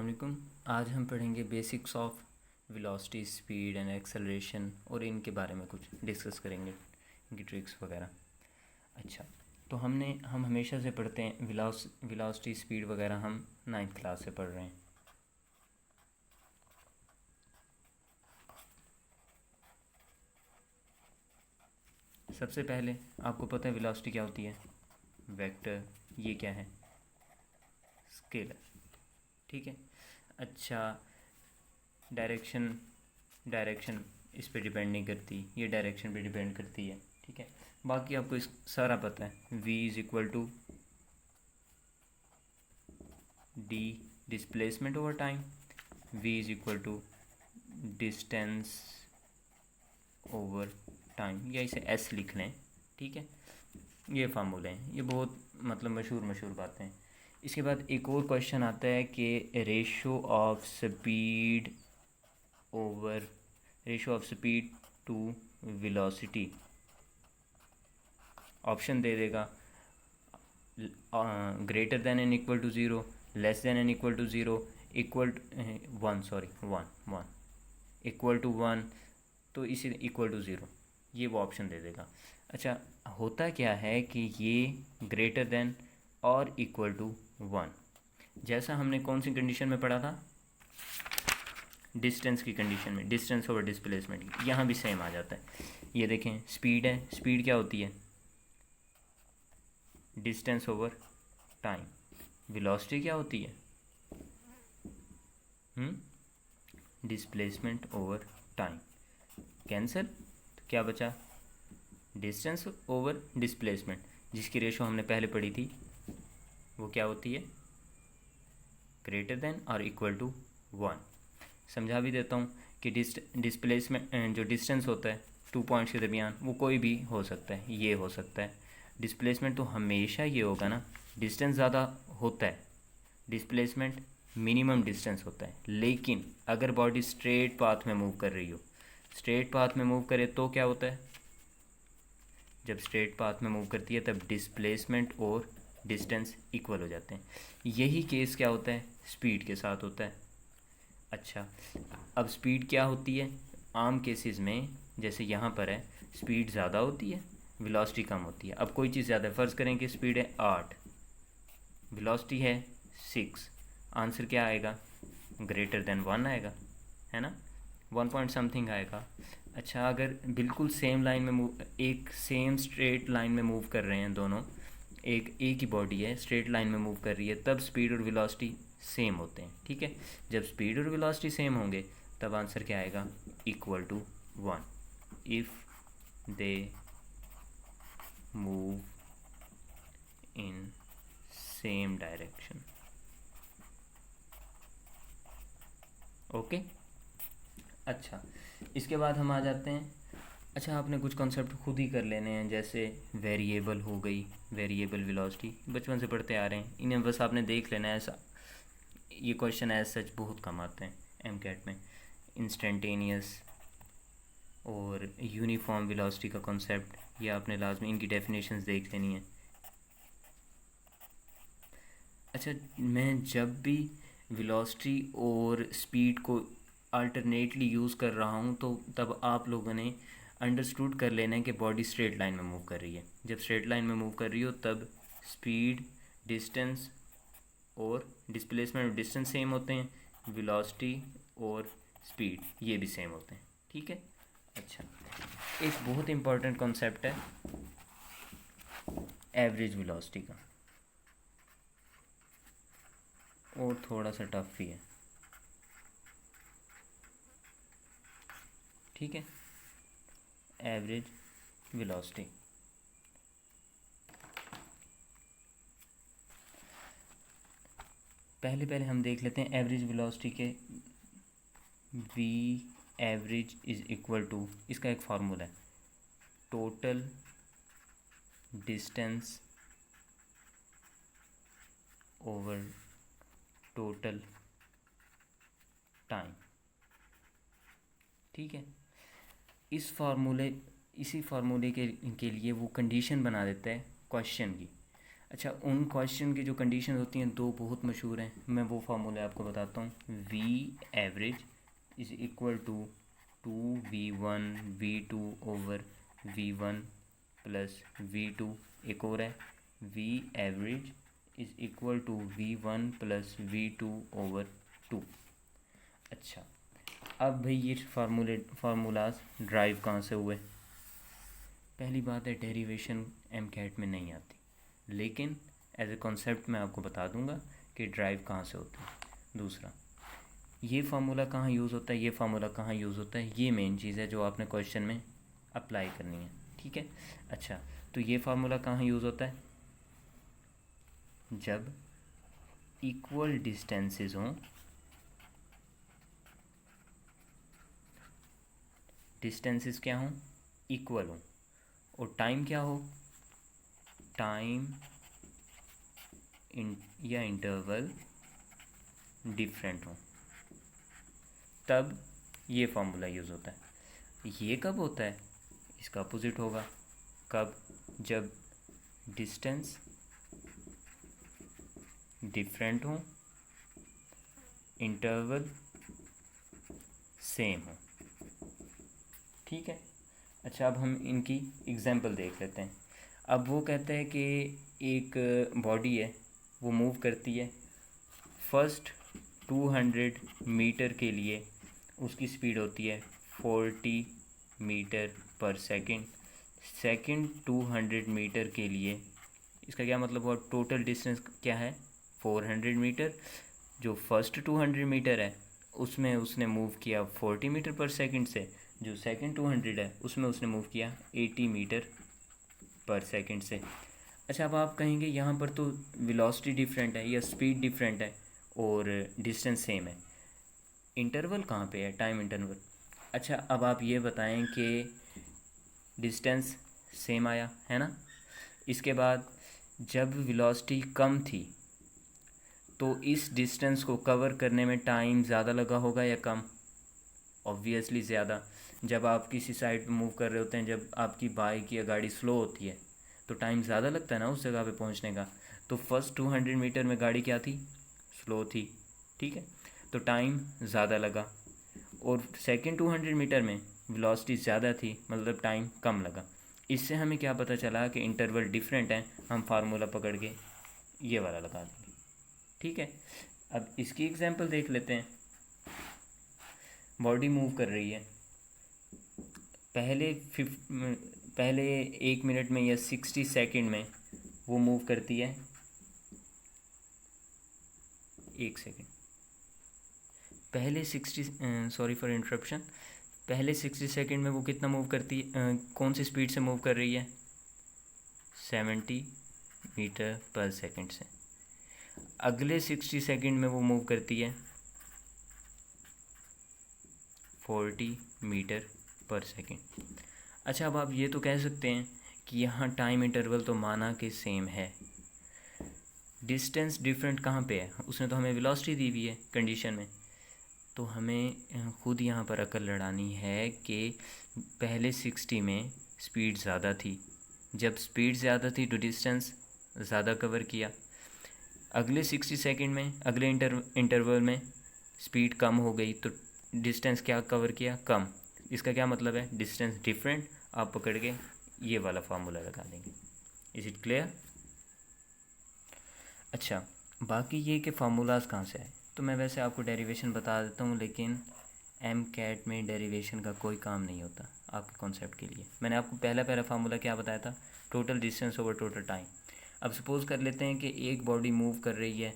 अस्सलाम वालेकुम। आज हम पढ़ेंगे basics of velocity, speed and acceleration और इनके बारे में कुछ डिस्कस करेंगे, इनकी ट्रिक्स वगैरह। अच्छा, तो हम हमेशा से पढ़ते हैं वेलोसिटी, स्पीड वगैरह हम 9th क्लास से पढ़ रहे हैं। सबसे पहले आपको पता है वेलोसिटी क्या होती है? वेक्टर। ये क्या है? स्केलर। ठीक है। अच्छा, डायरेक्शन इस पे डिपेंड नहीं करती, ये डायरेक्शन पे डिपेंड करती है। ठीक है, बाकी आपको इस सारा पता है। v is equal to d displacement over time, v is equal to distance over time, या इसे s लिख लें। ठीक है, ये फार्मूले हैं, ये बहुत मतलब मशहूर बातें हैं। इसके बाद एक और क्वेश्चन आता है कि ratio of speed to velocity. Option दे देगा greater than and equal to zero, less than and equal to zero, equal one equal to one, तो इसी इक्वल टू ज़ीरो, ये वो ऑप्शन दे देगा। अच्छा, होता क्या है कि ये ग्रेटर देन और इक्वल टू वन, जैसा हमने कौन सी कंडीशन में पढ़ा था? डिस्टेंस की कंडीशन में, डिस्टेंस ओवर डिस्प्लेसमेंट की। यहाँ भी सेम आ जाता है। ये देखें, स्पीड है, स्पीड क्या होती है? Distance over time. वेलोसिटी क्या होती है? Displacement over time. कैंसिल, तो क्या बचा? डिस्टेंस ओवर डिस्प्लेसमेंट, जिसकी रेशो हमने पहले पढ़ी थी, वो क्या होती है? ग्रेटर देन और इक्वल टू वन। समझा भी देता हूँ कि डिस्प्लेसमेंट जो डिस्टेंस होता है 2 पॉइंट्स के दरमियान, वो कोई भी हो सकता है, ये हो सकता है। डिस्प्लेसमेंट तो हमेशा ये होगा ना, डिस्टेंस ज़्यादा होता है, डिस्प्लेसमेंट मिनिमम डिस्टेंस होता है। लेकिन अगर बॉडी स्ट्रेट पाथ में मूव कर रही हो, स्ट्रेट पाथ में मूव करे तो क्या होता है? जब स्ट्रेट पाथ में मूव करती है तब डिस्प्लेसमेंट और डिस्टेंस इक्वल हो जाते हैं। यही केस क्या होता है? स्पीड के साथ होता है। अच्छा, अब स्पीड क्या होती है आम केसेस में? जैसे यहाँ पर है, स्पीड ज़्यादा होती है, वेलोसिटी कम होती है। अब कोई चीज़ ज़्यादा, फ़र्ज़ करें कि स्पीड है 8, वेलोसिटी है 6, आंसर क्या आएगा? ग्रेटर देन 1 आएगा, है ना, 1 पॉइंट समथिंग आएगा। अच्छा, अगर बिल्कुल सेम लाइन में मूव, एक सेम स्ट्रेट लाइन में मूव कर रहे हैं दोनों, एक ही बॉडी है, स्ट्रेट लाइन में मूव कर रही है, तब स्पीड और वेलोसिटी सेम होते हैं। ठीक है, जब स्पीड और वेलोसिटी सेम होंगे तब आंसर क्या आएगा? Equal to 1 if they move in same direction. Okay. अच्छा, इसके बाद हम आ जाते हैं। अच्छा, आपने कुछ कॉन्सेप्ट खुद ही कर लेने हैं, जैसे वेरिएबल हो गई, वेरिएबल वेलोसिटी, बचपन से पढ़ते आ रहे हैं, इन्हें बस आपने देख लेना है। ऐसा ये क्वेश्चन एज सच बहुत कम आते हैं एमकेट में। इंस्टेंटेनियस और यूनिफॉर्म वेलोसिटी का कॉन्सेप्ट, ये आपने लाजमी इनकी डेफिनेशंस देख लेनी है। अच्छा, मैं जब भी वेलोसिटी और स्पीड को अल्टरनेटली यूज़ कर रहा हूँ तो तब आप लोगों ने अंडरस्टूड कर लेना है कि बॉडी स्ट्रेट लाइन में मूव कर रही है। जब स्ट्रेट लाइन में मूव कर रही हो तब स्पीड, डिस्टेंस और डिस्प्लेसमेंट, डिस्टेंस सेम होते हैं, वेलोसिटी और स्पीड ये भी सेम होते हैं। ठीक है। अच्छा, एक बहुत इम्पॉर्टेंट कॉन्सेप्ट है एवरेज वेलोसिटी का, और थोड़ा सा टफ भी है। ठीक है, एवरेज वेलोसिटी। पहले हम देख लेते हैं एवरेज वेलोसिटी के। v average is equal to, इसका एक फार्मूला है, total distance over total time. ठीक है, इसी फार्मूले के लिए वो कंडीशन बना देता है क्वेश्चन की। अच्छा, उन क्वेश्चन की जो कंडीशन होती हैं दो बहुत मशहूर हैं, मैं वो फार्मूला आपको बताता हूँ। V average is equal to 2v1 v2 over v1 plus v2। एक और है, v average is equal to v1 plus v2 over 2। अच्छा, अब भाई ये फार्मूलाज ड्राइव कहाँ से हुए? पहली बात है, डेरिवेशन एमकैट में नहीं आती, लेकिन एज ए कॉन्सेप्ट मैं आपको बता दूंगा कि ड्राइव कहाँ से होती है। दूसरा, ये फार्मूला कहाँ यूज़ होता है, ये फार्मूला कहाँ यूज़ होता है, ये मेन चीज़ है जो आपने क्वेश्चन में अप्लाई करनी है, ठीक है। अच्छा, तो ये फार्मूला कहाँ यूज़ होता है? जब इक्वल डिस्टेंसेस हों, डिस्टेंसेस क्या हों? इक्वल हों, और टाइम क्या हो? टाइम या इंटरवल डिफरेंट हो, तब ये फार्मूला यूज़ होता है। ये कब होता है? इसका अपोजिट होगा। कब? जब डिस्टेंस डिफरेंट हो, इंटरवल सेम हो, ठीक है। अच्छा, अब हम इनकी एग्जांपल देख लेते हैं। अब वो कहते हैं कि एक बॉडी है, वो मूव करती है। फर्स्ट 200 मीटर के लिए उसकी स्पीड होती है 40 मीटर पर सेकंड। सेकंड 200 मीटर के लिए, इसका क्या मतलब हुआ? टोटल डिस्टेंस क्या है? 400 मीटर। जो फर्स्ट 200 मीटर है उसमें उसने मूव किया 40 मीटर पर सेकंड से, जो सेकंड 200 है उसमें उसने मूव किया 80 मीटर पर सेकंड से। अच्छा, अब आप कहेंगे यहाँ पर तो वेलोसिटी डिफरेंट है या स्पीड डिफरेंट है और डिस्टेंस सेम है, इंटरवल कहाँ पे है, टाइम इंटरवल? अच्छा, अब आप ये बताएं कि डिस्टेंस सेम आया है ना, इसके बाद जब वेलोसिटी कम थी तो इस डिस्टेंस को कवर करने में टाइम ज़्यादा लगा होगा या कम? ऑब्वियसली ज़्यादा। जब आप किसी साइड पे मूव कर रहे होते हैं, जब आपकी बाइक या गाड़ी स्लो होती है तो टाइम ज़्यादा लगता है ना उस जगह पे पहुंचने का। तो फर्स्ट 200 मीटर में गाड़ी क्या थी? स्लो थी, ठीक है, तो टाइम ज़्यादा लगा। और सेकंड 200 मीटर में वेलोसिटी ज़्यादा थी, मतलब टाइम कम लगा। इससे हमें क्या पता चला कि इंटरवल डिफरेंट है। हम फार्मूला पकड़ के ये वाला लगा देंगे, ठीक है। अब इसकी एग्जांपल देख लेते हैं। बॉडी मूव कर रही है, पहले 1 मिनट में या 60 सेकंड में वो मूव करती है 1 सेकंड। पहले 60, सॉरी फॉर इंटरप्शन, पहले 60 सेकंड में वो कितना मूव करती है, कौन सी स्पीड से मूव कर रही है? 70 मीटर पर सेकंड से। अगले 60 सेकंड में वो मूव करती है 40 मीटर पर सेकंड। अच्छा, अब आप ये तो कह सकते हैं कि यहाँ टाइम इंटरवल तो माना कि सेम है, डिस्टेंस डिफरेंट कहाँ पे है? उसने तो हमें वेलोसिटी दी हुई है कंडीशन में। तो हमें खुद यहाँ पर अकल लड़ानी है कि पहले 60 में स्पीड ज़्यादा थी, जब स्पीड ज़्यादा थी तो डिस्टेंस ज़्यादा कवर किया। अगले 60 सेकंड में, अगले इंटरवल में स्पीड कम हो गई तो डिस्टेंस क्या कवर किया? कम। इसका क्या मतलब है? Distance different. आप पकड़ के ये वाला फार्मूला लगा देंगे। Is it clear? अच्छा, बाकी ये कि फार्मूलाज कहाँ से आए, तो मैं वैसे आपको डेरिवेशन बता देता हूँ, लेकिन एम कैट में डेरिवेशन का कोई काम नहीं होता आपके कॉन्सेप्ट के लिए। मैंने आपको पहला फार्मूला क्या बताया था? Total distance over total time. अब सपोज़ कर लेते हैं कि एक बॉडी मूव कर रही है।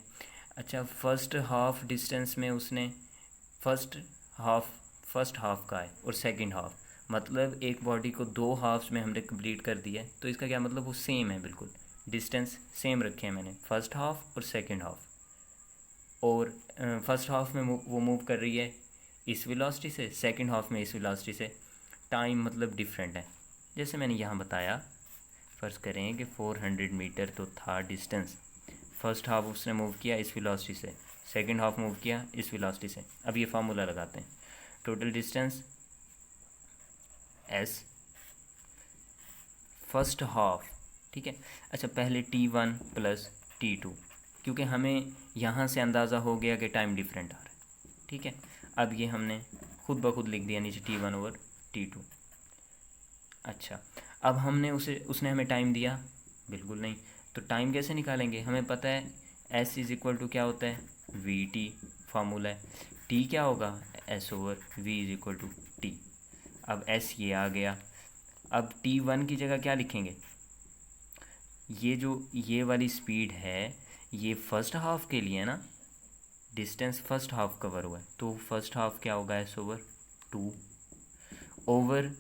अच्छा, फर्स्ट हाफ डिस्टेंस में उसने फर्स्ट हाफ का है और सेकंड हाफ, मतलब एक बॉडी को 2 हाफ्स में हमने कंप्लीट कर दिया है। तो इसका क्या मतलब? वो सेम है, बिल्कुल डिस्टेंस सेम रखे हैं मैंने, फर्स्ट हाफ और सेकंड हाफ। और फर्स्ट हाफ में वो मूव कर रही है इस वेलोसिटी से, सेकंड हाफ में इस वेलोसिटी से। टाइम मतलब डिफरेंट है, जैसे मैंने यहाँ बताया। फ़र्ज़ करें कि 400 मीटर तो था डिस्टेंस, फर्स्ट हाफ उसने मूव किया इस वेलोसिटी से, सेकंड हाफ मूव किया इस वेलोसिटी से। अब ये फार्मूला लगाते हैं, total distance S first half, ठीक है। अच्छा, पहले T1 प्लस T2, क्योंकि हमें यहाँ से अंदाज़ा हो गया कि टाइम डिफरेंट आ रहा है, ठीक है। अब ये हमने खुद ब खुद लिख दिया नीचे T1 ओवर T2। अच्छा, अब उसने हमें टाइम दिया? बिल्कुल नहीं। तो टाइम कैसे निकालेंगे? हमें पता है S इज़ इक्वल टू क्या होता है, VT फार्मूला है। T क्या होगा, S over V is equal to T। अब S ये आ गया। अब T1 की जगह क्या लिखेंगे? ये वाली स्पीड है, ये फर्स्ट हाफ के लिए ना, डिस्टेंस फर्स्ट हाफ कवर हुआ है, तो फर्स्ट हाफ क्या होगा, S over 2 over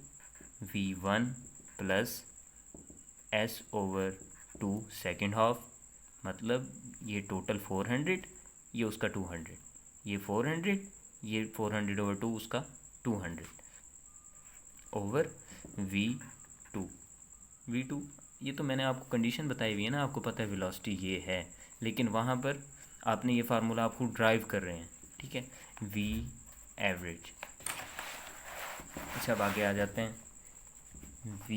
V1 plus S over 2 second half. मतलब ये टोटल 400, ये उसका 200, ये 400, ये 400 ओवर 2 उसका 200 ओवर V2। ये तो मैंने आपको कंडीशन बताई हुई है ना, आपको पता है वेलोसिटी ये है, लेकिन वहाँ पर आपने ये फार्मूला आपको ड्राइव कर रहे हैं, ठीक है, V एवरेज। अच्छा, अब आगे आ जाते हैं। V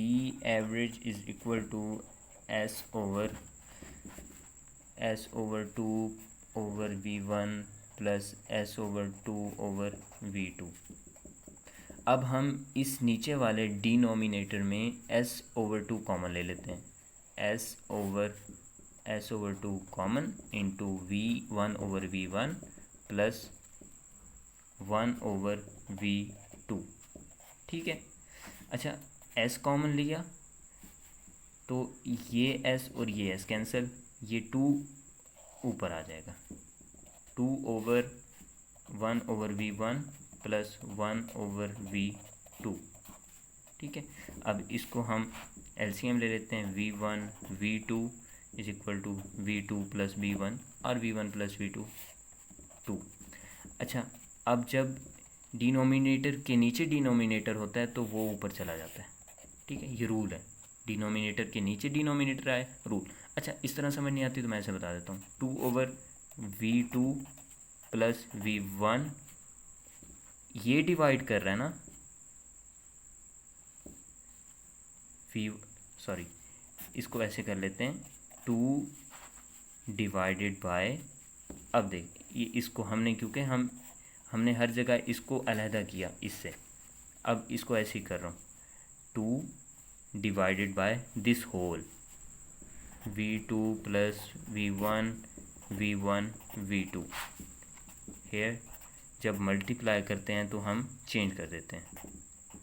average is equal to S over 2 over V1 plus S over 2 over V2। अब हम इस नीचे वाले डिनोमिनेटर में S ओवर 2 कॉमन ले लेते हैं। S over 2 common into V1 over V1 plus 1 over V2, ठीक है। अच्छा, S कॉमन लिया तो ये S और ये S कैंसिल, ये 2 ऊपर आ जाएगा, 2 over 1 over V1 plus 1 over V2, ठीक है। अब इसको हम LCM ले लेते हैं। V1 V2 is equal to V2 plus V1 और V1 प्लस V2 2। अच्छा, अब जब डिनोमिनेटर के नीचे डिनोमिनेटर होता है तो वो ऊपर चला जाता है, ठीक है, ये रूल है। डिनोमिनेटर के नीचे डिनोमिनेटर आए, रूल। अच्छा, इस तरह समझ नहीं आती तो मैं ऐसे बता देता हूँ। 2 ओवर V2 प्लस V1, ये डिवाइड कर रहा है ना, इसको ऐसे कर लेते हैं, 2 डिवाइडेड बाय, अब देख ये इसको हमने, क्योंकि हमने हर जगह इसको अलहदा किया इससे, अब इसको ऐसे ही कर रहा हूँ, 2 divided by this whole, V2 plus V1 V2। Here जब मल्टीप्लाई करते हैं तो हम चेंज कर देते हैं,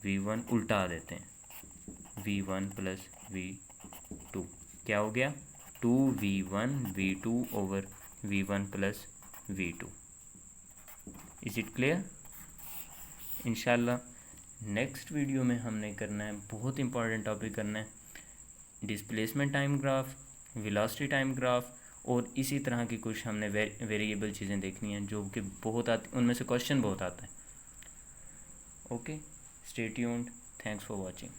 V1 उल्टा देते हैं, V1 प्लस V2 क्या हो गया, 2V1 V2 over V1 plus V2। Is it clear? इंशाल्लाह नेक्स्ट वीडियो में हमने करना है, बहुत इंपॉर्टेंट टॉपिक करना है, displacement time graph, velocity time graph, और इसी तरह की कुछ हमने वेरिएबल चीज़ें देखनी हैं जो कि बहुत आती, उनमें से क्वेश्चन बहुत आता है। Okay, stay tuned, thanks for watching.